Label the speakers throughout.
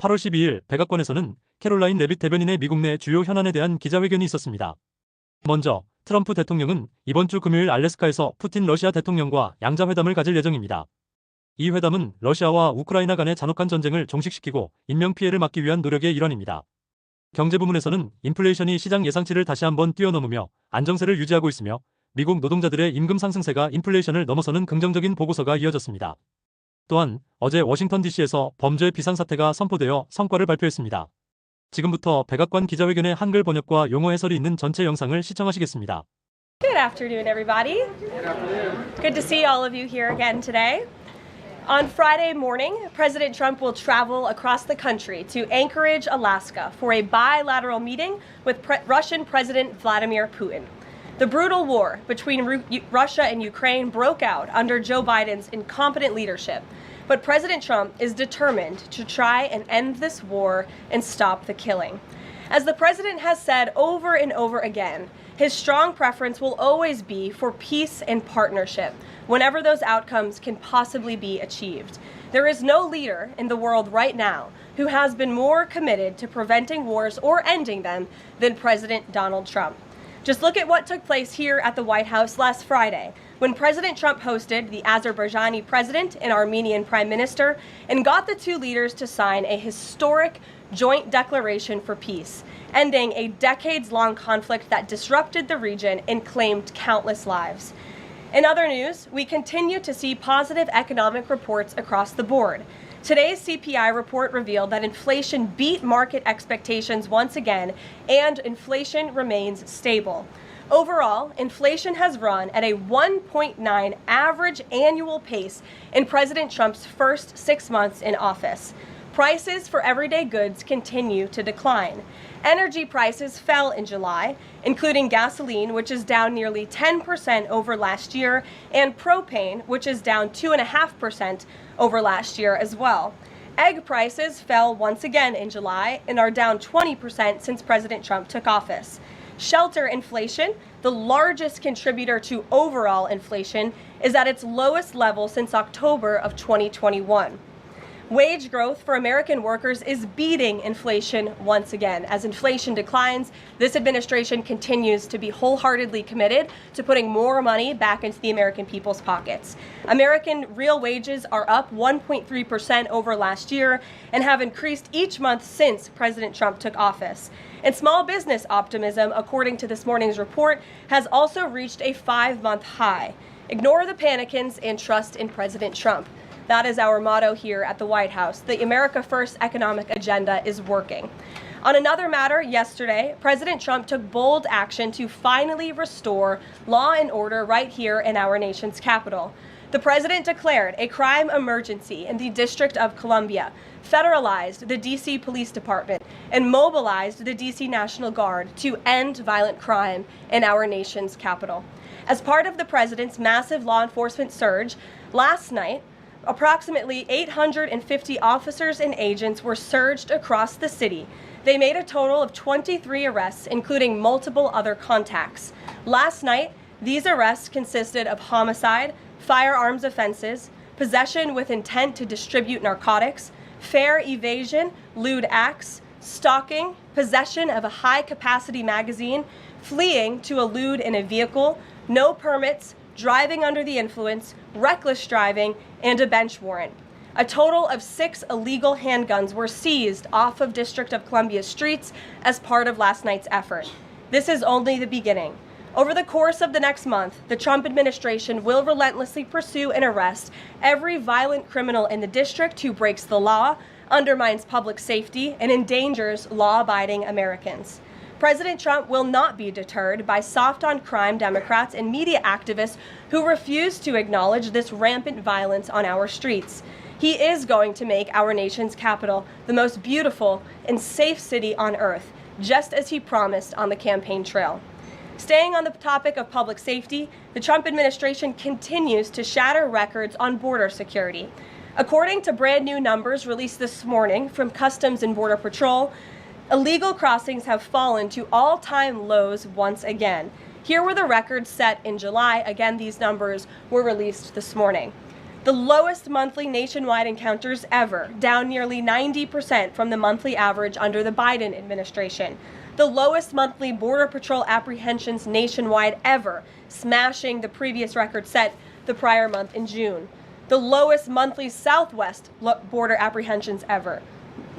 Speaker 1: 8월 12일 백악관에서는 캐롤라인 레빗 대변인의 미국 내 주요 현안에 대한 기자회견이 있었습니다. 먼저 트럼프 대통령은 이번 주 금요일 알래스카에서 푸틴 러시아 대통령과 양자회담을 가질 예정입니다. 이 회담은 러시아와 우크라이나 간의 잔혹한 전쟁을 종식시키고 인명피해를 막기 위한 노력의 일환입니다. 경제부문에서는 인플레이션이 시장 예상치를 다시 한번 뛰어넘으며 안정세를 유지하고 있으며 미국 노동자들의 임금 상승세가 인플레이션을 넘어서는 긍정적인 보고서가 이어졌습니다. 또한 어제 워싱턴 D.C.에서 범죄 비상사태가 선포되어 성과를 발표했습니다. 지금부터 백악관 기자회견의 한글 번역과 용어 해설이 있는 전체 영상을 시청하시겠습니다.
Speaker 2: Good afternoon, everybody. Good afternoon. Good to see all of you here again today. On Friday morning, President Trump will travel across the country to Anchorage, Alaska, for a bilateral meeting with Russian President Vladimir Putin. The brutal war between Russia and Ukraine broke out under Joe Biden's incompetent leadership, but President Trump is determined to try and end this war and stop the killing. As the president has said over and over again, his strong preference will always be for peace and partnership, whenever those outcomes can possibly be achieved. There is no leader in the world right now who has been more committed to preventing wars or ending them than President Donald Trump. Just look at what took place here at the White House last Friday, when President Trump hosted the Azerbaijani president and Armenian prime minister and got the two leaders to sign a historic joint declaration for peace, ending a decades-long conflict that disrupted the region and claimed countless lives. In other news, we continue to see positive economic reports across the board. Today's CPI report revealed that inflation beat market expectations once again, and inflation remains stable. Overall, inflation has run at a 1.9 average annual pace in President Trump's first 6 months in office. Prices for everyday goods continue to decline. Energy prices fell in July, including gasoline, which is down nearly 10% over last year, and propane, which is down 2.5% over last year as well. Egg prices fell once again in July and are down 20% since President Trump took office. Shelter inflation, the largest contributor to overall inflation, is at its lowest level since October of 2021. Wage growth for American workers is beating inflation once again. As inflation declines, this administration continues to be wholeheartedly committed to putting more money back into the American people's pockets. American real wages are up 1.3% over last year and have increased each month since President Trump took office. And small business optimism, according to this morning's report, has also reached a 5-month high. Ignore the panicans and trust in President Trump. That is our motto here at the White House. The America First economic agenda is working. On another matter, yesterday, President Trump took bold action to finally restore law and order right here in our nation's capital. The president declared a crime emergency in the District of Columbia, federalized the D.C. Police Department, and mobilized the D.C. National Guard to end violent crime in our nation's capital. As part of the president's massive law enforcement surge, last night, approximately 850 officers and agents were surged across the city. They made a total of 23 arrests, including multiple other contacts. Last night, these arrests consisted of homicide, firearms offenses, possession with intent to distribute narcotics, fare evasion, lewd acts, stalking, possession of a high-capacity magazine, fleeing to elude in a vehicle, no permits, driving under the influence, reckless driving, and a bench warrant. A total of 6 illegal handguns were seized off of District of Columbia streets as part of last night's effort. This is only the beginning. Over the course of the next month, the Trump administration will relentlessly pursue and arrest every violent criminal in the district who breaks the law, undermines public safety, and endangers law-abiding Americans. President Trump will not be deterred by soft-on-crime Democrats and media activists who refuse to acknowledge this rampant violence on our streets. He is going to make our nation's capital the most beautiful and safe city on earth, just as he promised on the campaign trail. Staying on the topic of public safety, the Trump administration continues to shatter records on border security. According to brand new numbers released this morning from Customs and Border Patrol, illegal crossings have fallen to all-time lows once again. Here were the records set in July. Again, these numbers were released this morning. The lowest monthly nationwide encounters ever, down nearly 90% from the monthly average under the Biden administration. The lowest monthly Border Patrol apprehensions nationwide ever, smashing the previous record set the prior month in June. The lowest monthly Southwest border apprehensions ever.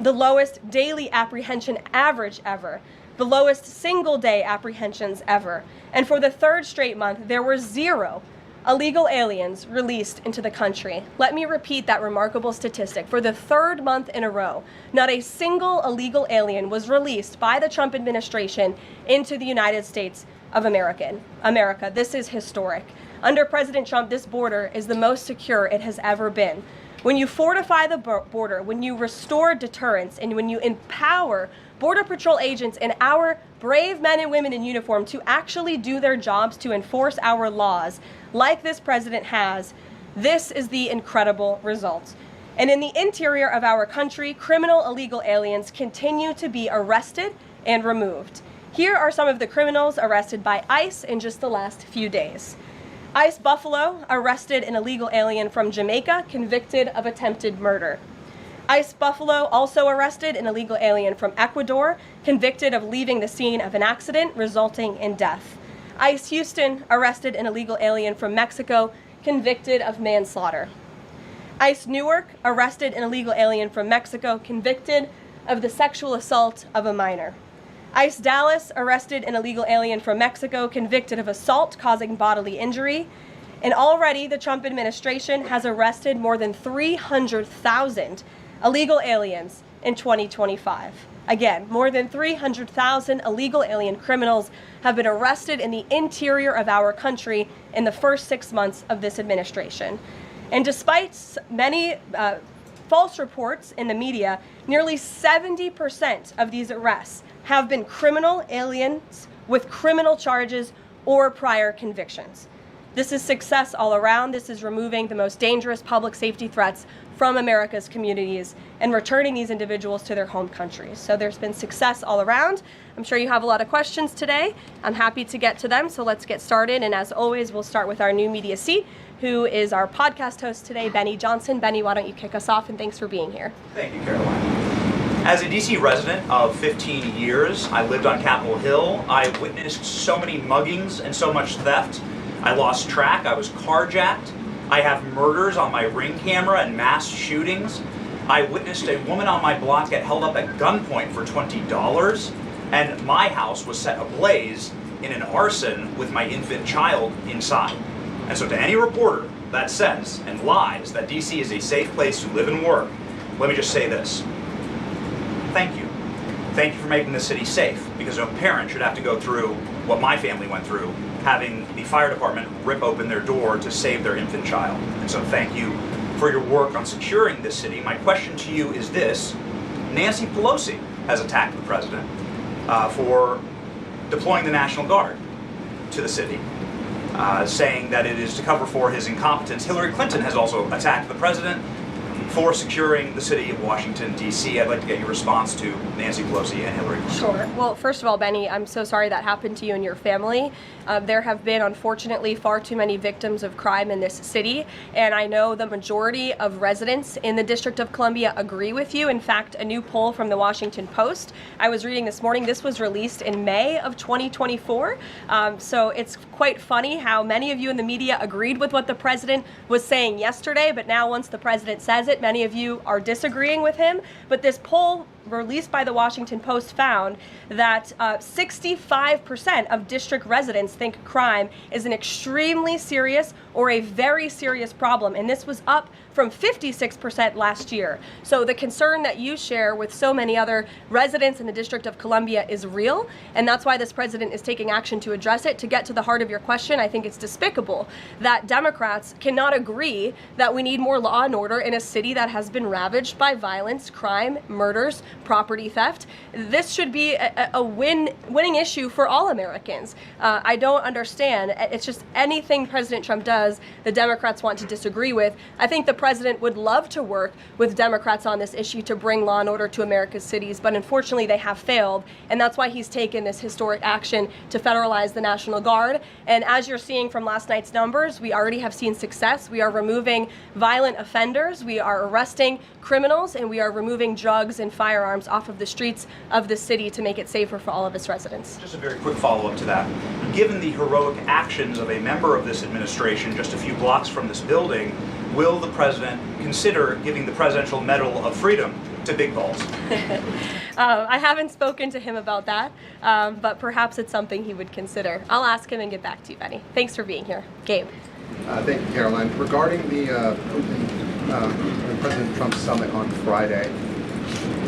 Speaker 2: The lowest daily apprehension average ever. The lowest single-day apprehensions ever. And for the third straight month, there were 0 illegal aliens released into the country. Let me repeat that remarkable statistic. For the third month in a row, not a single illegal alien was released by the Trump administration into the United States of America. This is historic. Under President Trump, this border is the most secure it has ever been. When you fortify the border, when you restore deterrence, and when you empower Border Patrol agents and our brave men and women in uniform to actually do their jobs to enforce our laws, like this president has, this is the incredible result. And in the interior of our country, criminal illegal aliens continue to be arrested and removed. Here are some of the criminals arrested by ICE in just the last few days. ICE Buffalo arrested an illegal alien from Jamaica convicted of attempted murder. ICE Buffalo also arrested an illegal alien from Ecuador convicted of leaving the scene of an accident resulting in death. ICE Houston arrested an illegal alien from Mexico convicted of manslaughter. ICE Newark arrested an illegal alien from Mexico convicted of the sexual assault of a minor. ICE Dallas arrested an illegal alien from Mexico convicted of assault causing bodily injury. And already the Trump administration has arrested more than 300,000 illegal aliens in 2025. Again, more than 300,000 illegal alien criminals have been arrested in the interior of our country in the first 6 months of this administration. And despite many false reports in the media, nearly 70% of these arrests have been criminal aliens with criminal charges or prior convictions. This is success all around. This is removing the most dangerous public safety threats from America's communities and returning these individuals to their home countries. So there's been success all around. I'm sure you have a lot of questions today. I'm happy to get to them, so let's get started. And as always, we'll start with our new media seat, who is our podcast host today, Benny Johnson. Benny, why don't you kick us off, and thanks for being here.
Speaker 3: Thank you, Caroline. As a D.C. resident of 15 years, I lived on Capitol Hill. I witnessed so many muggings and so much theft. I lost track. I was carjacked. I have murders on my Ring camera and mass shootings. I witnessed a woman on my block get held up at gunpoint for $20, and my house was set ablaze in an arson with my infant child inside. And so to any reporter that says and lies that D.C. is a safe place to live and work, let me just say this. Thank you. Thank you for making this city safe, because no parent should have to go through what my family went through, having the fire department rip open their door to save their infant child. And so thank you for your work on securing this city. My question to you is this. Nancy Pelosi has attacked the president for deploying the National Guard to the city, saying that it is to cover for his incompetence. Hillary Clinton has also attacked the president for securing the city of Washington, D.C. I'd like to get your response to Nancy Pelosi and Hillary Clinton.
Speaker 2: Sure. Well, first of all, Benny, I'm so sorry that happened to you and your family. There have been, unfortunately, far too many victims of crime in this city, and I know the majority of residents in the District of Columbia agree with you. In fact, a new poll from the Washington Post I was reading this morning, this was released in May of 2024, so it's quite funny how many of you in the media agreed with what the president was saying yesterday, but now once the president says it, many of you are disagreeing with him. But this poll released by the Washington Post found that 65% of district residents think crime is an extremely serious or a very serious problem, and this was up from 56% last year. So the concern that you share with so many other residents in the District of Columbia is real, and that's why this president is taking action to address it. To get to the heart of your question, I think it's despicable that Democrats cannot agree that we need more law and order in a city that has been ravaged by violence, crime, murders, property theft. This should be a winning issue for all Americans. I don't understand. It's just anything President Trump does, the Democrats want to disagree with. I think the president would love to work with Democrats on this issue to bring law and order to America's cities, but unfortunately they have failed, and that's why he's taken this historic action to federalize the National Guard. And as you're seeing from last night's numbers, we already have seen success. We are removing violent offenders, we are arresting criminals, and we are removing drugs and firearms off of the streets of the city to make it safer for all of its residents.
Speaker 3: Just a very quick follow-up to that. Given the heroic actions of a member of this administration just a few blocks from this building, will the president consider giving the Presidential Medal of Freedom to Big Balls?
Speaker 2: I haven't spoken to him about that, but perhaps it's something he would consider. I'll ask him and get back to you, Benny. Thanks for being here. Gabe.
Speaker 4: Thank you, Caroline. Regarding the President Trump summit on Friday,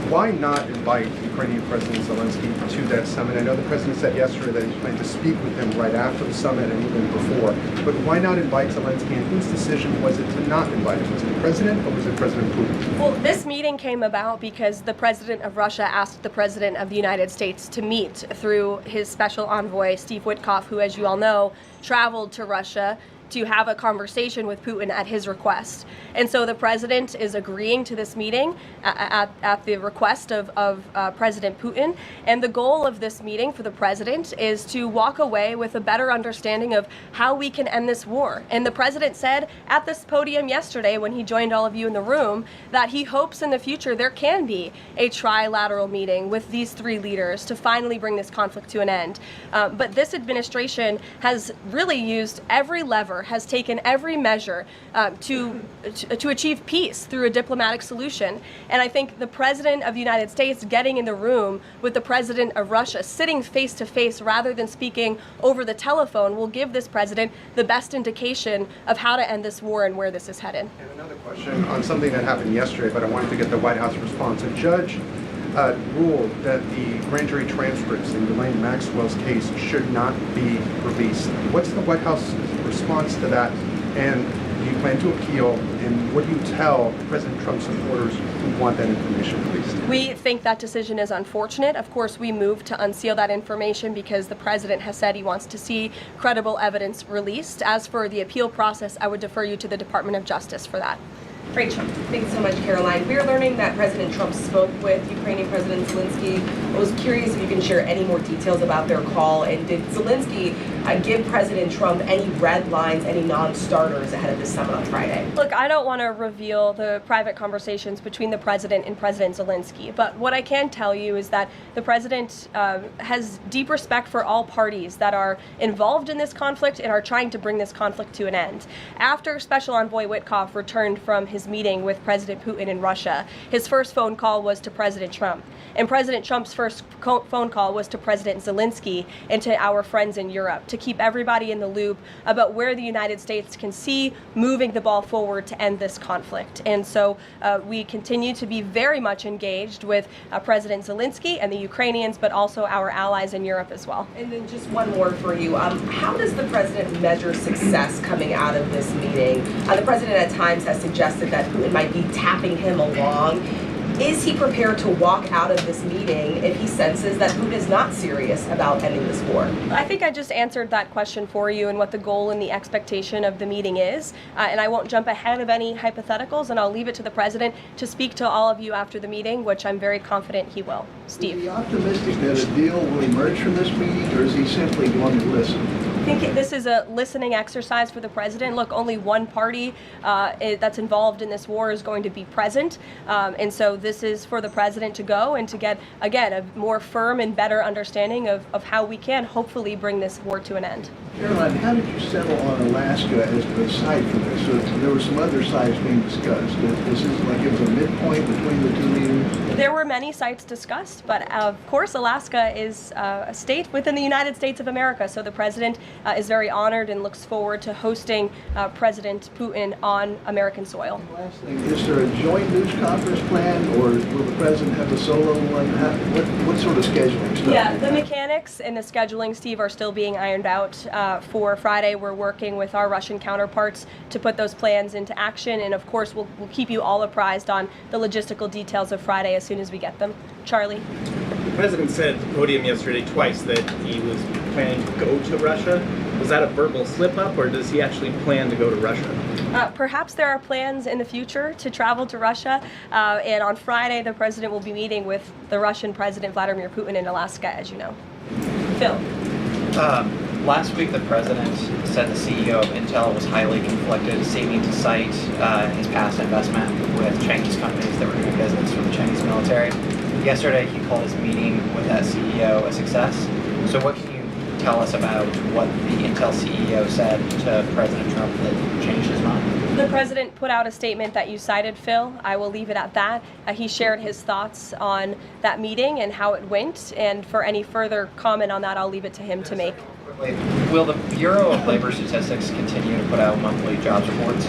Speaker 4: why not invite Ukrainian President Zelensky to that summit? I know the president said yesterday that he planned to speak with him right after the summit and even before, but why not invite Zelensky, and whose decision was it to not invite him? Was it the president or was it President Putin?
Speaker 2: Well, this meeting came about because the president of Russia asked the president of the United States to meet through his special envoy, Steve Witkoff, who, as you all know, traveled to Russia to have a conversation with Putin at his request. And so the president is agreeing to this meeting at the request of President Putin. And the goal of this meeting for the president is to walk away with a better understanding of how we can end this war. And the president said at this podium yesterday when he joined all of you in the room that he hopes in the future there can be a trilateral meeting with these three leaders to finally bring this conflict to an end. But this administration has really used every lever, has taken every measure to achieve peace through a diplomatic solution. And I think the president of the United States getting in the room with the president of Russia, sitting face to face rather than speaking over the telephone, will give this president the best indication of how to end this war and where this is headed.
Speaker 4: And another question on something that happened yesterday, but I wanted to get the White House response. A judge ruled that the grand jury transcripts in Ghislaine Maxwell's case should not be released. What's the White House response to that? And do you plan to appeal? And what do you tell President Trump's supporters who want that information released?
Speaker 2: We think that decision is unfortunate. Of course, we moved to unseal that information because the president has said he wants to see credible evidence released. As for the appeal process, I would defer you to the Department of Justice for that.
Speaker 5: Rachel. Thanks so much, Caroline. We are learning that President Trump spoke with Ukrainian President Zelensky. I was curious if you can share any more details about their call, and did Zelensky give President Trump any red lines, any non-starters ahead of this summit on Friday?
Speaker 2: Look, I don't want to reveal the private conversations between the president and President Zelensky, but what I can tell you is that the president has deep respect for all parties that are involved in this conflict and are trying to bring this conflict to an end. After Special Envoy Witkoff returned from his meeting with President Putin in Russia, his first phone call was to President Trump. And President Trump's first phone call was to President Zelensky and to our friends in Europe to keep everybody in the loop about where the United States can see moving the ball forward to end this conflict. And so we continue to be very much engaged with President Zelensky and the Ukrainians, but also our allies in Europe as well.
Speaker 5: And then just one more for you. How does the president measure success coming out of this meeting? The president at times has suggested that Putin might be tapping him along. Is he prepared to walk out of this meeting if he senses that Putin is not serious about ending this war?
Speaker 2: I think I just answered that question for you and what the goal and the expectation of the meeting is. And I won't jump ahead of any hypotheticals, and I'll leave it to the president to speak to all of you after the meeting, which I'm very confident he will. Steve.
Speaker 6: Is he optimistic that a deal will emerge from this meeting, or is he simply going to listen?
Speaker 2: I think this is a listening exercise for the president. Look, only one party that's involved in this war is going to be present. And so this is for the president to go and to get, again, a more firm and better understanding of how we can hopefully bring this war to an end.
Speaker 6: Caroline, how did you settle on Alaska as the site for this? So there were some other sites being discussed. Is this like it was a midpoint between the two leaders?
Speaker 2: There were many sites discussed, but of course Alaska is a state within the United States of America. So the president is very honored and looks forward to hosting President Putin on American soil.
Speaker 6: Last thing, is there a joint news conference plan, or will the president have a solo one? What sort of scheduling stuff?
Speaker 2: Yeah, the mechanics and the scheduling, Steve, are still being ironed out. For Friday, we're working with our Russian counterparts to put those plans into action, and of course we'll keep you all apprised on the logistical details of Friday as as soon as we get them. Charlie?
Speaker 7: The president said at the podium yesterday twice that he was planning to go to Russia. Was that a verbal slip-up, or does he actually plan to go to Russia?
Speaker 2: Perhaps there are plans in the future to travel to Russia, and on Friday the president will be meeting with the Russian President Vladimir Putin in Alaska, as you know. Phil?
Speaker 8: Last week, the president said the CEO of Intel was highly conflicted, seeming to cite his past investment with Chinese companies that were doing business with the Chinese military. Yesterday, he called his meeting with that CEO a success. So what can you tell us about what the Intel CEO said to President Trump that changed his mind?
Speaker 2: The president put out a statement that you cited, Phil. I will leave it at that. He shared his thoughts on that meeting and how it went, and for any further comment on that, I'll leave it to him to make.
Speaker 8: Will the Bureau of Labor Statistics continue to put out monthly jobs reports?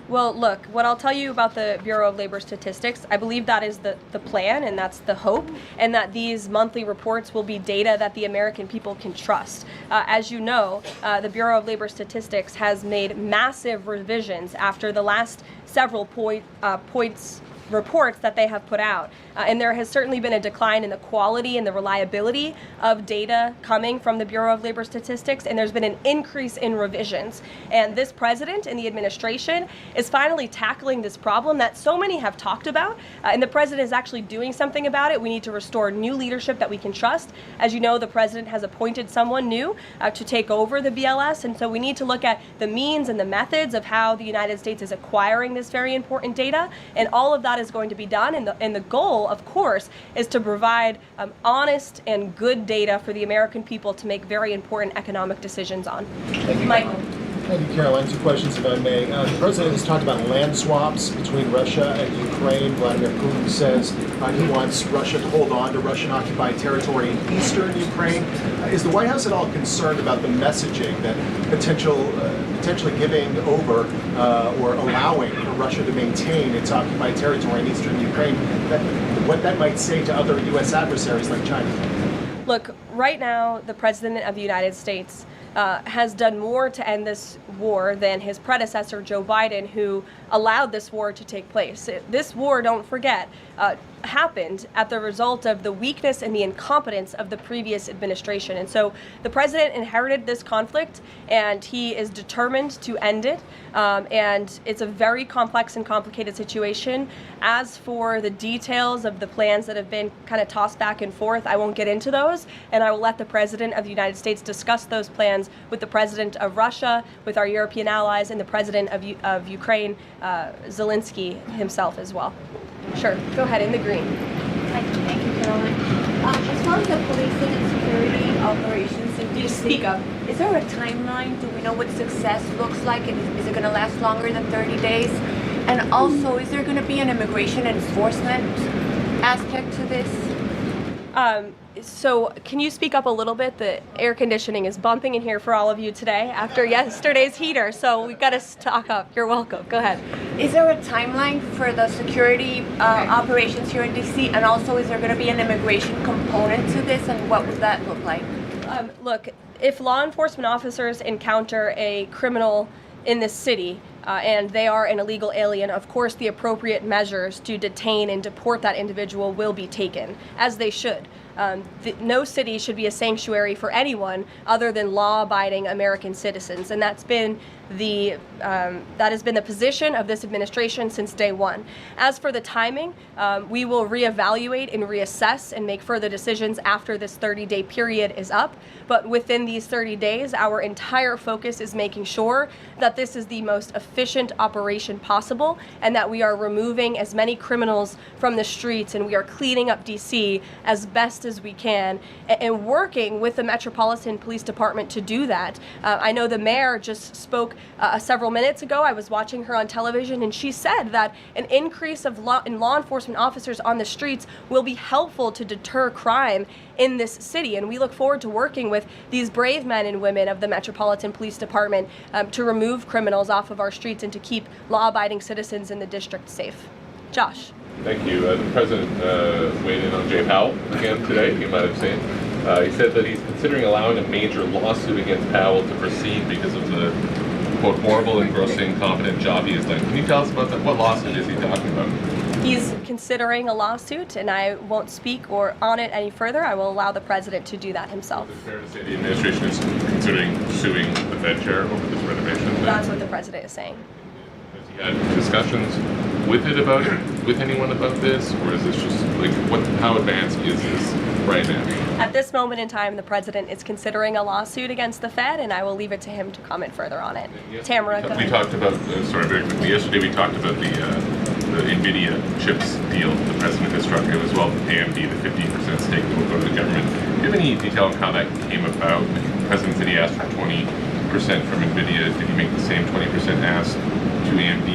Speaker 2: Well, look, what I'll tell you about the Bureau of Labor Statistics, I believe that is the plan, and that's the hope, and that these monthly reports will be data that the American people can trust. As you know, the Bureau of Labor Statistics has made massive revisions after the last several reports that they have put out. And there has certainly been a decline in the quality and the reliability of data coming from the Bureau of Labor Statistics, and there's been an increase in revisions. And this president and the administration is finally tackling this problem that so many have talked about, and the president is actually doing something about it. We need to restore new leadership that we can trust. As you know, the president has appointed someone new to take over the BLS, and so we need to look at the means and the methods of how the United States is acquiring this very important data, and all of that is going to be done, and the goal, of course, is to provide honest and good data for the American people to make very important economic decisions on. Michael.
Speaker 9: Thank you, Caroline. Two questions, if I may. The president has talked about land swaps between Russia and Ukraine. Vladimir Putin says he wants Russia to hold on to Russian-occupied territory in eastern Ukraine. Is the White House at all concerned about the messaging that potentially giving over or allowing for Russia to maintain its occupied territory in eastern Ukraine, what that might say to other U.S. adversaries like China?
Speaker 2: Look, right now, the President of the United States has done more to end this war than his predecessor, Joe Biden, who allowed this war to take place. This war, don't forget, happened at the result of the weakness and the incompetence of the previous administration. And so the president inherited this conflict, and he is determined to end it. And it's a very complex and complicated situation. As for the details of the plans that have been kind of tossed back and forth, I won't get into those, and I will let the president of the United States discuss those plans with the president of Russia, with our European allies, and the president of Ukraine, Zelensky himself as well. Sure, go ahead, in the green.
Speaker 10: Thank you, Caroline. As far as the policing and security operations in D.C.,
Speaker 2: Speak up.
Speaker 10: Is there a timeline? Do we know what success looks like? And is it going to last longer than 30 days? And also, is there going to be an immigration enforcement aspect to this?
Speaker 2: So can you speak up a little bit? The air conditioning is bumping in here for all of you today after yesterday's heater, so we've got to stock up. You're welcome. Go ahead.
Speaker 10: Is there a timeline for the security operations here in D.C.? And also, is there going to be an immigration component to this, and what would that look like?
Speaker 2: Look, if law enforcement officers encounter a criminal in this city, and they are an illegal alien, of course the appropriate measures to detain and deport that individual will be taken, as they should. No city should be a sanctuary for anyone other than law-abiding American citizens, and that has been the position of this administration since day one. As for the timing, we will reevaluate and reassess and make further decisions after this 30-day period is up. But within these 30 days, our entire focus is making sure that this is the most efficient operation possible, and that we are removing as many criminals from the streets, and we are cleaning up D.C. as best as we can, and working with the Metropolitan Police Department to do that. I know the mayor just spoke several minutes ago. I was watching her on television, and she said that an increase in law enforcement officers on the streets will be helpful to deter crime in this city, and we look forward to working with these brave men and women of the Metropolitan Police Department to remove criminals off of our streets and to keep law-abiding citizens in the district safe. Josh.
Speaker 11: Thank you. The president weighed in on Jay Powell again today, you might have seen. He said that he's considering allowing a major lawsuit against Powell to proceed because of the, quote, horrible and grossly incompetent job he has done. Can you tell us about that? What lawsuit is he talking about?
Speaker 2: He's considering a lawsuit, and I won't speak on it any further. I will allow the president to do that himself.
Speaker 11: Is it fair to say the administration is considering suing the Fed chair over this renovation?
Speaker 2: That's what the president is saying.
Speaker 11: Has he had discussions with anyone about this, or is this just like how advanced is this right now?
Speaker 2: At this moment in time, the president is considering a lawsuit against the Fed, and I will leave it to him to comment further on it. Tamara, go
Speaker 11: We
Speaker 2: ahead.
Speaker 11: talked about, very quickly, yesterday we talked about the NVIDIA chips deal the president has struck, as well as AMD, the 15% stake that will go to the government. Do you have any detail on how that came about? The president said he asked for 20% from NVIDIA. Did he make the same 20% ask to AMD,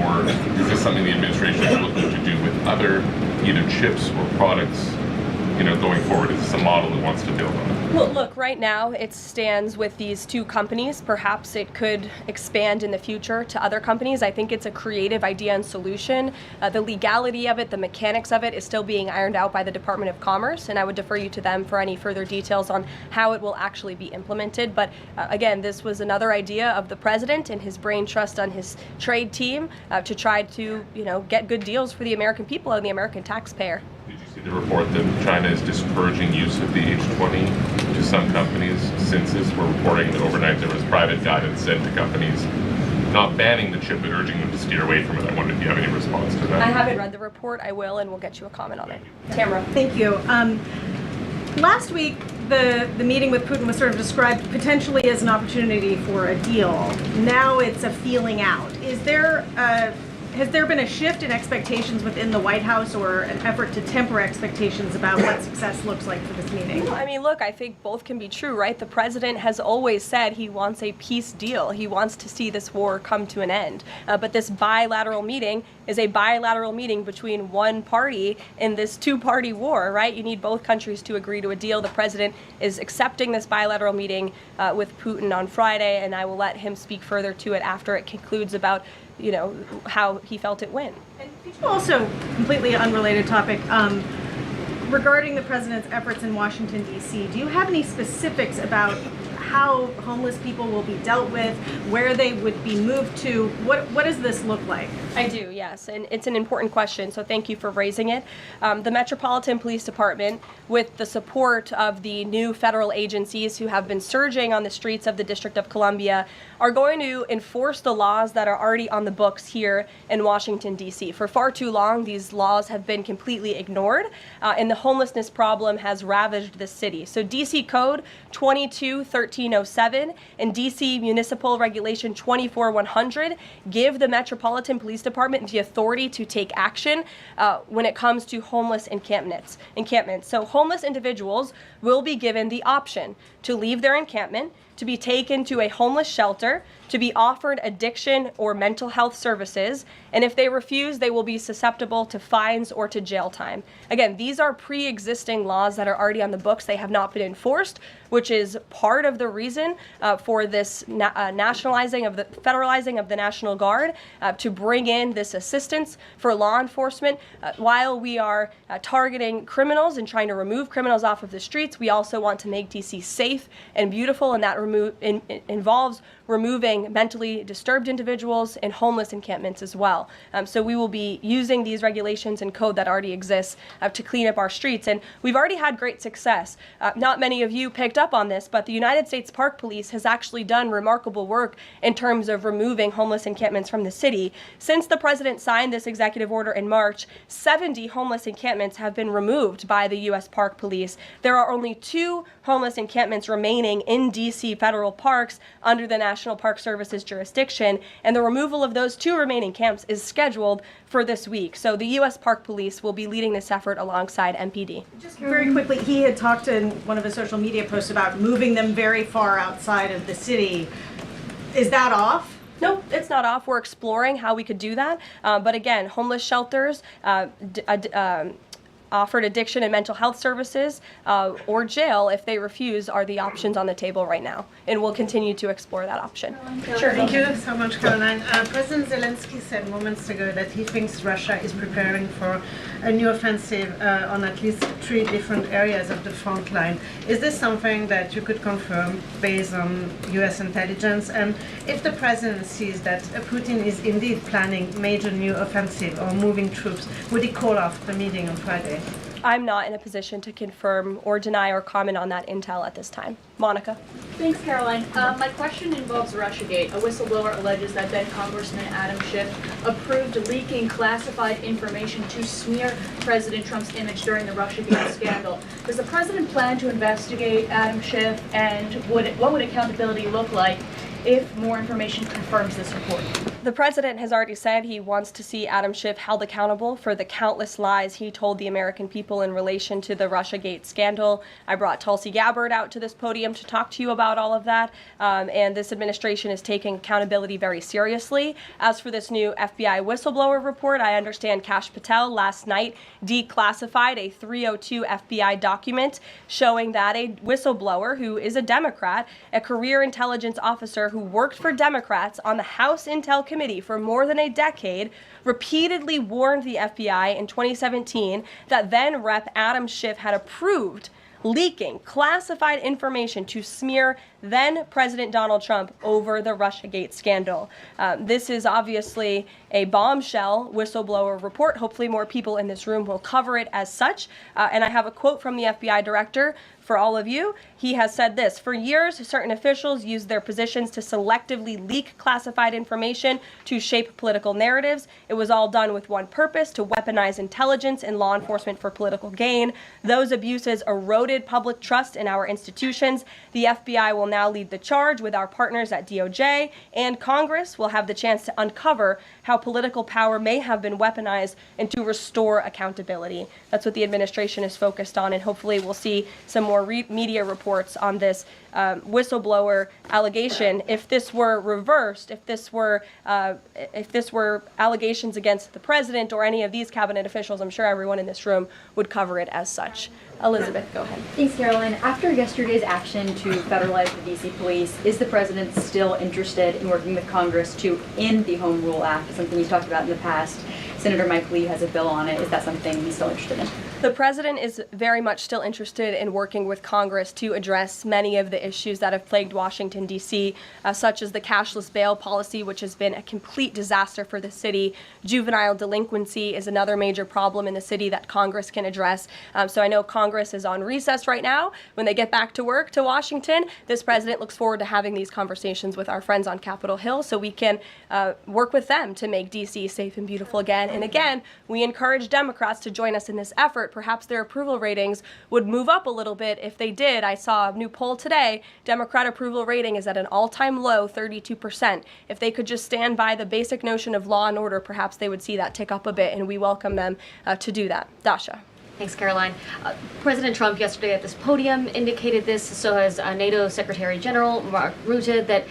Speaker 11: or is this something the administration is looking to do with other either chips or products, going forward? Is this a model it wants to build on?
Speaker 2: Well, look, right now it stands with these two companies. Perhaps it could expand in the future to other companies. I think it's a creative idea and solution. The legality of it, the mechanics of it is still being ironed out by the Department of Commerce, and I would defer you to them for any further details on how it will actually be implemented. But again, this was another idea of the president and his brain trust on his trade team to try to, get good deals for the American people and the American taxpayer.
Speaker 11: Did you see the report that China is discouraging use of the H20 to some companies? Since this, we're reporting that overnight there was private guidance sent to companies not banning the chip but urging them to steer away from it. I wonder if you have any response to that.
Speaker 2: I haven't read the report. I will, and we'll get you a comment on it. Tamara.
Speaker 12: Thank you. Last week, the meeting with Putin was sort of described potentially as an opportunity for a deal. Now it's a feeling out. Has there been a shift in expectations within the White House, or an effort to temper expectations about what success looks like for this meeting?
Speaker 2: Well, I mean, look, I think both can be true, right? The president has always said he wants a peace deal. He wants to see this war come to an end. But this bilateral meeting is a bilateral meeting between one party in this two-party war, right? You need both countries to agree to a deal. The president is accepting this bilateral meeting with Putin on Friday, and I will let him speak further to it after it concludes about how he felt it went.
Speaker 12: And also, completely unrelated topic, regarding the president's efforts in Washington, D.C., do you have any specifics about how homeless people will be dealt with, where they would be moved to? What does this look like?
Speaker 2: I do, yes, and it's an important question, so thank you for raising it. The Metropolitan Police Department, with the support of the new federal agencies who have been surging on the streets of the District of Columbia, are going to enforce the laws that are already on the books here in Washington, D.C. For far too long, these laws have been completely ignored, and the homelessness problem has ravaged the city. So D.C. Code 22-1307 and D.C. Municipal Regulation 24-100 give the Metropolitan Police Department the authority to take action when it comes to homeless encampments. So homeless individuals will be given the option to leave their encampment, to be taken to a homeless shelter, to be offered addiction or mental health services, and if they refuse, they will be susceptible to fines or to jail time. Again, these are pre-existing laws that are already on the books. They have not been enforced, which is part of the reason for this federalizing of the National Guard to bring in this assistance for law enforcement. While we are targeting criminals and trying to remove criminals off of the streets, we also want to make DC safe and beautiful, and that involves removing mentally disturbed individuals in homeless encampments as well. So we will be using these regulations and code that already exists to clean up our streets. And we've already had great success. Not many of you picked up on this, but the United States Park Police has actually done remarkable work in terms of removing homeless encampments from the city. Since the president signed this executive order in March, 70 homeless encampments have been removed by the U.S. Park Police. There are only 2 homeless encampments remaining in D.C. federal parks under the National Park Service's jurisdiction, and the removal of those 2 remaining camps is scheduled for this week. So the U.S. Park Police will be leading this effort alongside MPD.
Speaker 12: Just very quickly, he had talked in one of his social media posts about moving them very far outside of the city. Is that off?
Speaker 2: No, it's not off. We're exploring how we could do that. But again, homeless shelters, offered addiction and mental health services or jail if they refuse are the options on the table right now. And we'll continue to explore that option.
Speaker 12: Sure. Thank you so much, Caroline. President Zelensky said moments ago that he thinks Russia is preparing for a new offensive on at least 3 different areas of the front line. Is this something that you could confirm based on U.S. intelligence? And if the president sees that Putin is indeed planning major new offensive or moving troops, would he call off the meeting on Friday?
Speaker 2: I'm not in a position to confirm or deny or comment on that intel at this time. Monica.
Speaker 13: Thanks, Caroline. My question involves Russiagate. A whistleblower alleges that then Congressman Adam Schiff approved leaking classified information to smear President Trump's image during the Russiagate scandal. Does the president plan to investigate Adam Schiff, and what would accountability look like if more information confirms this report?
Speaker 2: The president has already said he wants to see Adam Schiff held accountable for the countless lies he told the American people in relation to the Russiagate scandal. I brought Tulsi Gabbard out to this podium to talk to you about all of that, and this administration is taking accountability very seriously. As for this new FBI whistleblower report, I understand Kash Patel last night declassified a 302 FBI document showing that a whistleblower who is a Democrat, a career intelligence officer who worked for Democrats on the House Intel Committee for more than a decade, repeatedly warned the FBI in 2017 that then Rep. Adam Schiff had approved leaking classified information to smear then President Donald Trump over the Russiagate scandal. This is obviously a bombshell whistleblower report. Hopefully more people in this room will cover it as such. And I have a quote from the FBI director for all of you. He has said this: "For years, certain officials used their positions to selectively leak classified information to shape political narratives. It was all done with one purpose: to weaponize intelligence and law enforcement for political gain. Those abuses eroded public trust in our institutions. The FBI will now lead the charge with our partners at DOJ, and Congress will have the chance to uncover how political power may have been weaponized and to restore accountability." That's what the administration is focused on, and hopefully we'll see some more media reports on this whistleblower allegation. If this were reversed, if this were allegations against the president or any of these cabinet officials, I'm sure everyone in this room would cover it as such. Elizabeth, go ahead.
Speaker 14: Thanks, Caroline. After yesterday's action to federalize the D.C. police, is the president still interested in working with Congress to end the Home Rule Act, something he's talked about in the past? Senator Mike Lee has a bill on it. Is that something he's still interested in?
Speaker 2: The president is very much still interested in working with Congress to address many of the issues that have plagued Washington, D.C., such as the cashless bail policy, which has been a complete disaster for the city. Juvenile delinquency is another major problem in the city that Congress can address. So I know Congress is on recess right now. When they get back to work to Washington, this president looks forward to having these conversations with our friends on Capitol Hill so we can work with them to make D.C. safe and beautiful again. And again, we encourage Democrats to join us in this effort. Perhaps their approval ratings would move up a little bit if they did. I saw a new poll today. Democrat approval rating is at an all-time low, 32%. If they could just stand by the basic notion of law and order, perhaps they would see that tick up a bit, and we welcome them to do that. Dasha.
Speaker 15: Thanks, Caroline. President Trump yesterday at this podium indicated this, so has NATO Secretary General Mark Rutte, that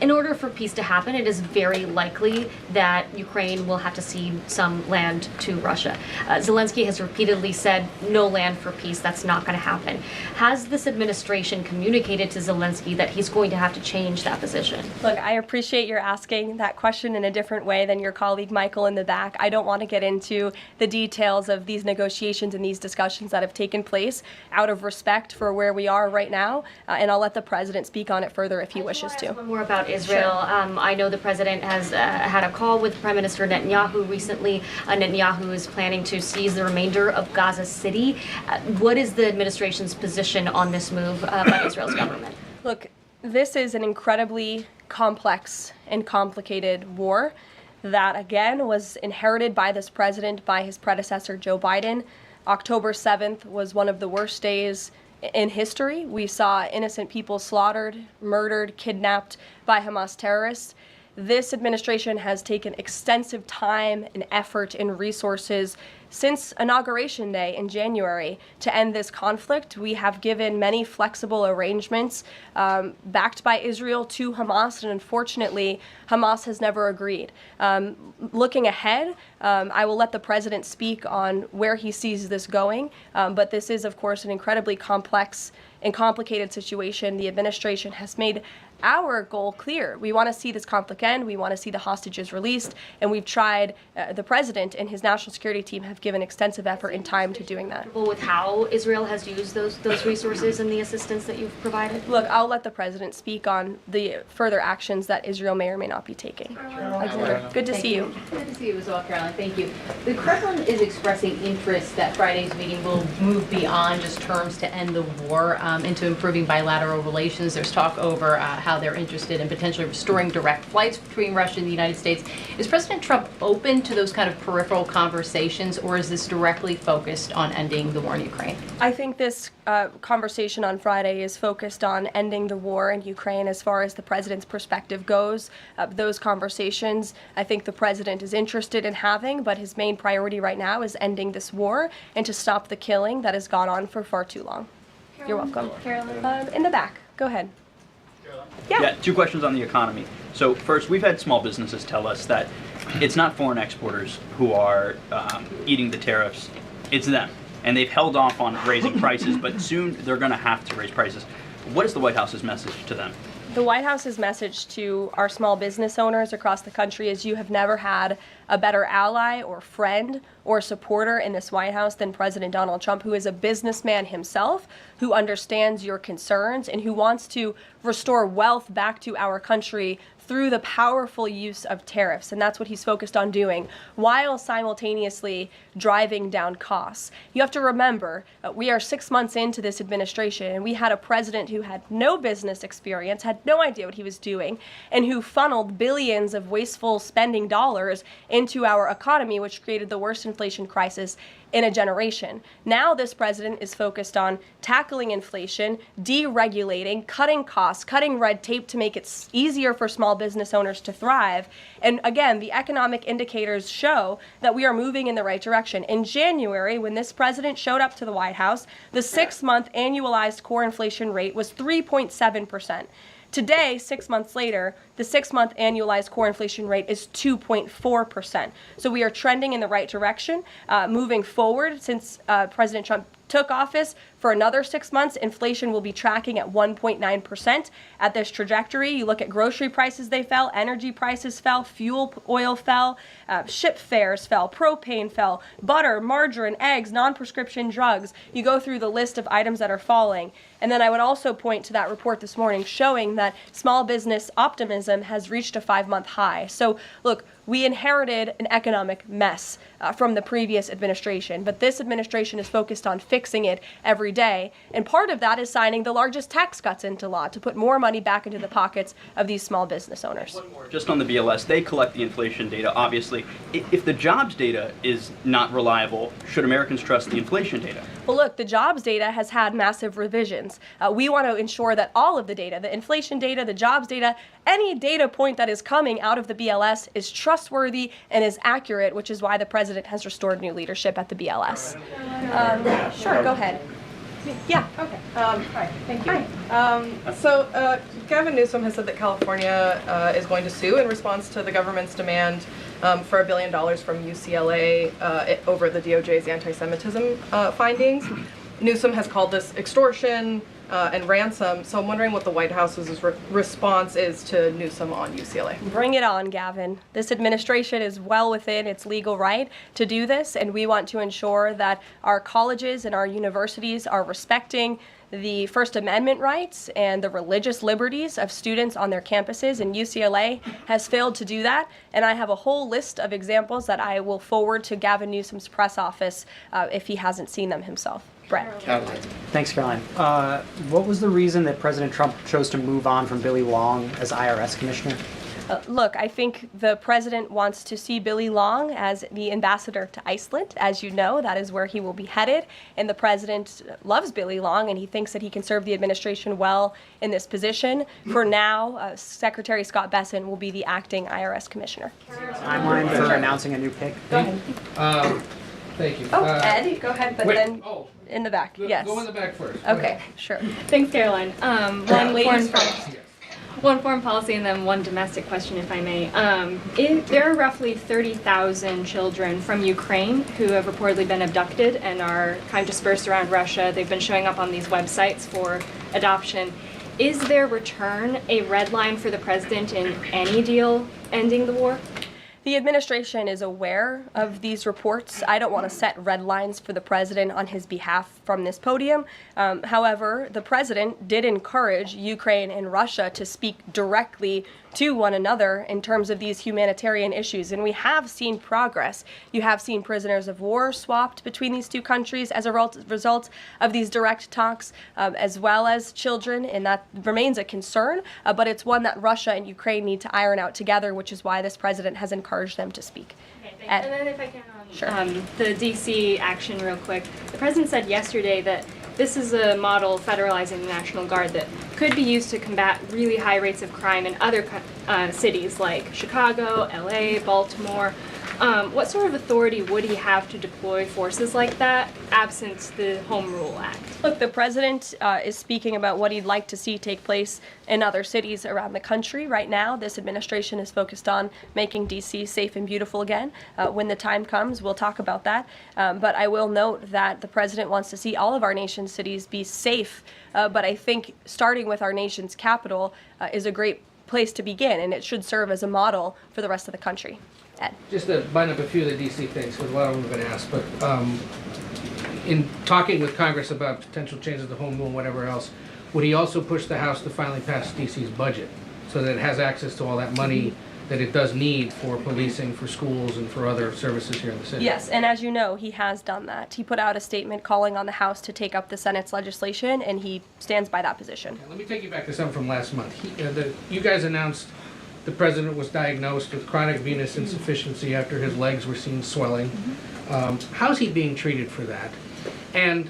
Speaker 15: in order for peace to happen, it is very likely that Ukraine will have to cede some land to Russia. Zelensky has repeatedly said no land for peace. That's not going to happen. Has this administration communicated to Zelensky that he's going to have to change that position?
Speaker 2: Look, I appreciate you're asking that question in a different way than your colleague Michael in the back. I don't want to get into the details of these negotiations and these discussions that have taken place out of respect for where we are right now, and I'll let the president speak on it further if he wishes to.
Speaker 15: More about Israel. Sure. I know the president has had a call with Prime Minister Netanyahu recently. Netanyahu is planning to seize the remainder of Gaza City. What is the administration's position on this move by Israel's government?
Speaker 2: Look, this is an incredibly complex and complicated war that, again, was inherited by this president, by his predecessor, Joe Biden. October 7th was one of the worst days in history. We saw innocent people slaughtered, murdered, kidnapped by Hamas terrorists. This administration has taken extensive time and effort and resources Since Inauguration Day in January, to end this conflict, we have given many flexible arrangements backed by Israel to Hamas, and unfortunately, Hamas has never agreed. Looking ahead, I will let the president speak on where he sees this going, but this is, of course, an incredibly complex and complicated situation. The administration has made our goal clear. We want to see this conflict end. We want to see the hostages released. And we've tried, the president and his national security team have given extensive effort and time to doing that.
Speaker 15: With how Israel has used those resources and the assistance that you've provided?
Speaker 2: Look, I'll let the president speak on the further actions that Israel may or may not be taking. Alexander, good to see you.
Speaker 16: Good to see you as well, Caroline. Thank you. The Kremlin is expressing interest that Friday's meeting will move beyond just terms to end the war into improving bilateral relations. There's talk over how they're interested in potentially restoring direct flights between Russia and the United States. Is President Trump open to those kind of peripheral conversations, or is this directly focused on ending the war in Ukraine?
Speaker 2: I think this conversation on Friday is focused on ending the war in Ukraine as far as the president's perspective goes. Those conversations, I think the president is interested in having, but his main priority right now is ending this war and to stop the killing that has gone on for far too long. You're welcome.
Speaker 16: Caroline.
Speaker 2: In the back. Go ahead.
Speaker 17: Yeah, two questions on the economy. So first, we've had small businesses tell us that it's not foreign exporters who are eating the tariffs, it's them. And they've held off on raising prices, but soon they're going to have to raise prices. What is the White House's message to them?
Speaker 2: The White House's message to our small business owners across the country is you have never had a better ally or friend or supporter in this White House than President Donald Trump, who is a businessman himself, who understands your concerns and who wants to restore wealth back to our country through the powerful use of tariffs. And that's what he's focused on doing, while simultaneously driving down costs. You have to remember, we are 6 months into this administration, and we had a president who had no business experience, had no idea what he was doing, and who funneled billions of wasteful spending dollars into our economy, which created the worst inflation crisis in a generation. Now this president is focused on tackling inflation, deregulating, cutting costs, cutting red tape to make it easier for small business owners to thrive. And again, the economic indicators show that we are moving in the right direction. In January, when this president showed up to the White House, the 6-month annualized core inflation rate was 3.7%. Today, 6 months later, the 6-month annualized core inflation rate is 2.4%. So we are trending in the right direction. Moving forward, since President Trump took office, for another 6 months, inflation will be tracking at 1.9%. At this trajectory, you look at grocery prices, they fell, energy prices fell, fuel oil fell, ship fares fell, propane fell, butter, margarine, eggs, non-prescription drugs. You go through the list of items that are falling. And then I would also point to that report this morning showing that small business optimism has reached a 5-month high. So look, we inherited an economic mess from the previous administration, but this administration is focused on fixing it every day. And part of that is signing the largest tax cuts into law to put more money back into the pockets of these small business owners.
Speaker 17: Just on the BLS, they collect the inflation data, obviously. If the jobs data is not reliable, should Americans trust the inflation data?
Speaker 2: Well, look, the jobs data has had massive revisions. We want to ensure that all of the data, the inflation data, the jobs data, any data point that is coming out of the BLS is trustworthy and is accurate, which is why the president has restored new leadership at the BLS. Sure, go ahead. Yeah.
Speaker 18: Okay. All right. Thank you. So Gavin Newsom has said that California is going to sue in response to the government's demand for $1 billion from UCLA over the DOJ's anti-Semitism findings. Newsom has called this extortion and ransom. So I'm wondering what the White House's response is to Newsom on UCLA.
Speaker 2: Bring it on, Gavin. This administration is well within its legal right to do this, and we want to ensure that our colleges and our universities are respecting the First Amendment rights and the religious liberties of students on their campuses, and UCLA has failed to do that. And I have a whole list of examples that I will forward to Gavin Newsom's press office if he hasn't seen them himself. Brett.
Speaker 19: Thanks, Caroline. What was the reason that President Trump chose to move on from Billy Long as IRS commissioner?
Speaker 2: Look, I think the president wants to see Billy Long as the ambassador to Iceland. As you know, that is where he will be headed. And the president loves Billy Long, and he thinks that he can serve the administration well in this position. For now, Secretary Scott Bessent will be the acting IRS commissioner.
Speaker 19: Timeline for announcing a new pick?
Speaker 2: Go ahead.
Speaker 20: Thank you.
Speaker 2: Oh, Ed, go ahead, but then in the back. Yes.
Speaker 20: Go in the back first.
Speaker 2: Okay, sure.
Speaker 21: Thanks, Caroline. One foreign policy and then one domestic question, if I may. There are roughly 30,000 children from Ukraine who have reportedly been abducted and are kind of dispersed around Russia. They've been showing up on these websites for adoption. Is their return a red line for the president in any deal ending the war?
Speaker 2: The administration is aware of these reports. I don't want to set red lines for the president on his behalf from this podium. However, the president did encourage Ukraine and Russia to speak directly to one another in terms of these humanitarian issues. And we have seen progress. You have seen prisoners of war swapped between these two countries as a result of these direct talks, as well as children, and that remains a concern, but it's one that Russia and Ukraine need to iron out together, which is why this president has encouraged them to speak.
Speaker 21: Okay, and then if I can, the D.C. action real quick. The president said yesterday that this is a model federalizing the National Guard that could be used to combat really high rates of crime in other cities like Chicago, LA, Baltimore. What sort of authority would he have to deploy forces like that, absent the Home Rule Act?
Speaker 2: Look, the president is speaking about what he'd like to see take place in other cities around the country. Right now, this administration is focused on making D.C. safe and beautiful again. When the time comes, we'll talk about that. But I will note that the president wants to see all of our nation's cities be safe. But I think starting with our nation's capital is a great place to begin, and it should serve as a model for the rest of the country. Ed.
Speaker 20: Just to bind up a few of the D.C. things, because a lot of them have been asked, but in talking with Congress about potential changes to home rule and whatever else, would he also push the House to finally pass D.C.'s budget so that it has access to all that money that it does need for policing, for schools, and for other services here in the city?
Speaker 2: Yes, and as you know, he has done that. He put out a statement calling on the House to take up the Senate's legislation, and he stands by that position.
Speaker 20: Let me take you back to something from last month. You guys announced the president was diagnosed with chronic venous insufficiency after his legs were seen swelling. How's he being treated for that? And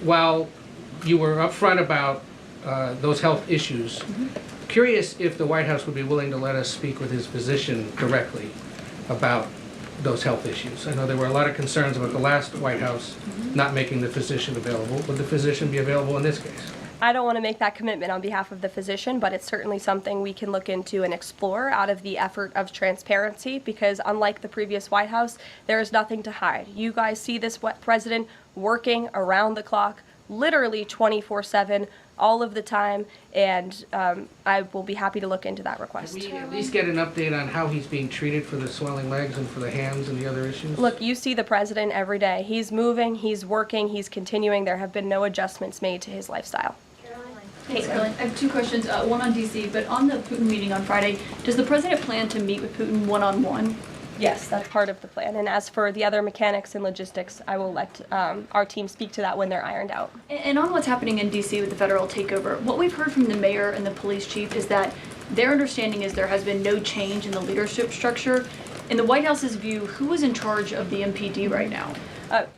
Speaker 20: while you were upfront about those health issues, curious if the White House would be willing to let us speak with his physician directly about those health issues. I know there were a lot of concerns about the last White House not making the physician available. Would the physician be available in this case?
Speaker 2: I don't want to make that commitment on behalf of the physician, but it's certainly something we can look into and explore out of the effort of transparency, because unlike the previous White House, there is nothing to hide. You guys see this president working around the clock, literally 24/7, all of the time, and I will be happy to look into that request.
Speaker 20: Can we at least get an update on how he's being treated for the swelling legs and for the hands and the other issues?
Speaker 2: Look, you see the president every day. He's moving, he's working, he's continuing. There have been no adjustments made to his lifestyle.
Speaker 22: Thanks, Caroline. I have two questions, one on D.C., but on the Putin meeting on Friday, does the president plan to meet with Putin one-on-one?
Speaker 2: Yes, that's part of the plan. And as for the other mechanics and logistics, I will let our team speak to that when they're ironed out.
Speaker 22: And on what's happening in D.C. with the federal takeover, what we've heard from the mayor and the police chief is that their understanding is there has been no change in the leadership structure. In the White House's view, who is in charge of the MPD right now?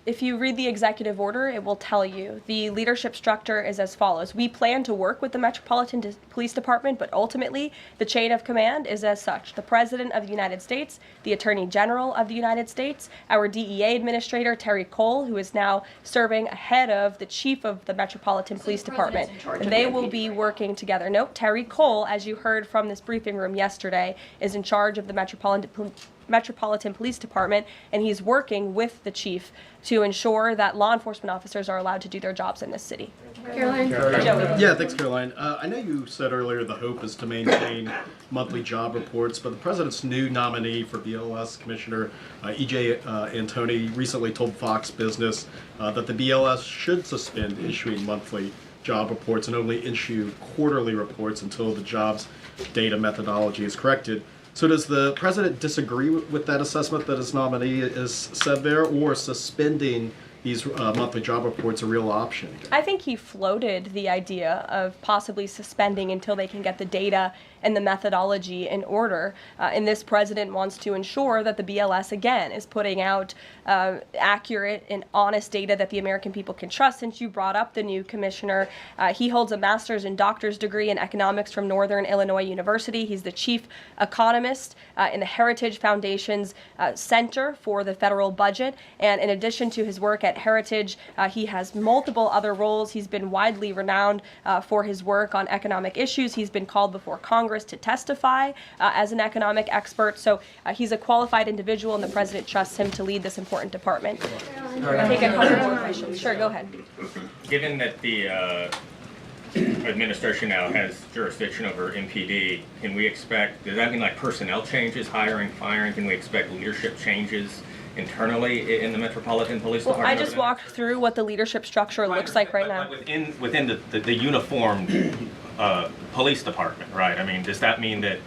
Speaker 2: If you read the executive order, it will tell you the leadership structure is as follows. We plan to work with the Metropolitan Police Department, but ultimately the chain of command is as such. The President of the United States, the Attorney General of the United States, our DEA Administrator, Terry Cole, who is now serving ahead of the Chief of the Metropolitan Police Department. And they will be working together. Nope, Terry Cole, as you heard from this briefing room yesterday, is in charge of the Metropolitan Police Department, and he's working with the chief to ensure that law enforcement officers are allowed to do their jobs in this city.
Speaker 22: Caroline?
Speaker 23: Yeah, thanks, Caroline. I know you said earlier the hope is to maintain monthly job reports, but the president's new nominee for BLS, Commissioner E.J. Antoni, recently told Fox Business that the BLS should suspend issuing monthly job reports and only issue quarterly reports until the jobs data methodology is corrected. So does the president disagree with that assessment that his nominee has said there, or suspending these monthly job reports a real option?
Speaker 2: I think he floated the idea of possibly suspending until they can get the data and the methodology in order. And this president wants to ensure that the BLS, again, is putting out accurate and honest data that the American people can trust. Since you brought up the new commissioner, he holds a master's and doctor's degree in economics from Northern Illinois University. He's the chief economist in the Heritage Foundation's Center for the Federal Budget. And in addition to his work at Heritage, he has multiple other roles. He's been widely renowned for his work on economic issues. He's been called before Congress to testify as an economic expert. So he's a qualified individual, and the president trusts him to lead this important department. Take a couple more questions. Sure, go ahead.
Speaker 1: Given that the administration now has jurisdiction over MPD, can we expect, does that mean like personnel changes, hiring, firing? Can we expect leadership changes internally in the Metropolitan Police
Speaker 2: Well,
Speaker 1: Department?
Speaker 2: I just walked through what the leadership structure looks like right now.
Speaker 1: Within the uniformed police department, right? I mean, does that mean that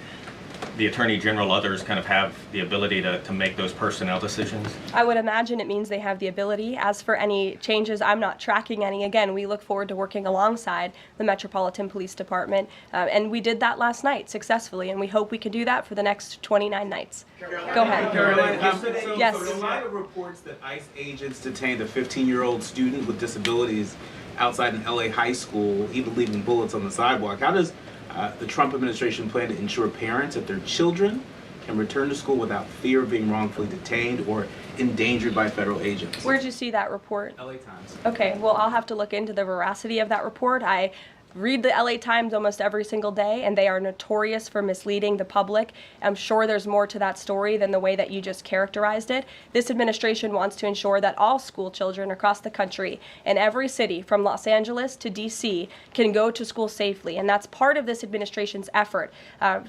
Speaker 1: the Attorney General, others kind of have the ability to make those personnel decisions?
Speaker 2: I would imagine it means they have the ability. As for any changes, I'm not tracking any. Again, we look forward to working alongside the Metropolitan Police Department, and we did that last night successfully, and we hope we can do that for the next 29 nights. Go ahead. Yes.
Speaker 3: So in light of reports that ICE agents detained a 15-year-old student with disabilities outside an LA high school, even leaving bullets on the sidewalk, how does the Trump administration plan to ensure parents that their children can return to school without fear of being wrongfully detained or endangered by federal agents?
Speaker 2: Where'd you see that report?
Speaker 3: LA Times.
Speaker 2: Okay, well, I'll have to look into the veracity of that report. I read the LA Times almost every single day, and they are notorious for misleading the public. I'm sure there's more to that story than the way that you just characterized it. This administration wants to ensure that all school children across the country in every city, from Los Angeles to D.C., can go to school safely. And that's part of this administration's effort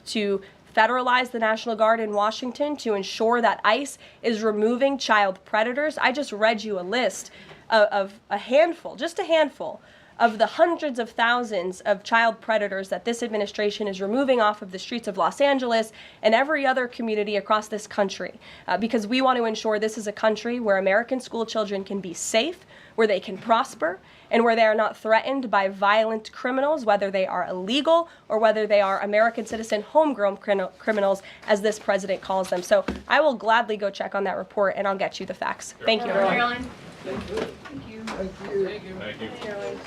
Speaker 2: to federalize the National Guard in Washington, to ensure that ICE is removing child predators. I just read you a list of a handful, just a handful, of the hundreds of thousands of child predators that this administration is removing off of the streets of Los Angeles and every other community across this country, because we want to ensure this is a country where American school children can be safe, where they can prosper, and where they are not threatened by violent criminals, whether they are illegal or whether they are American citizen homegrown criminals, as this president calls them. So I will gladly go check on that report, and I'll get you the facts. Thank you.
Speaker 13: Caroline.
Speaker 6: Thank you. Thank you.
Speaker 11: Thank you.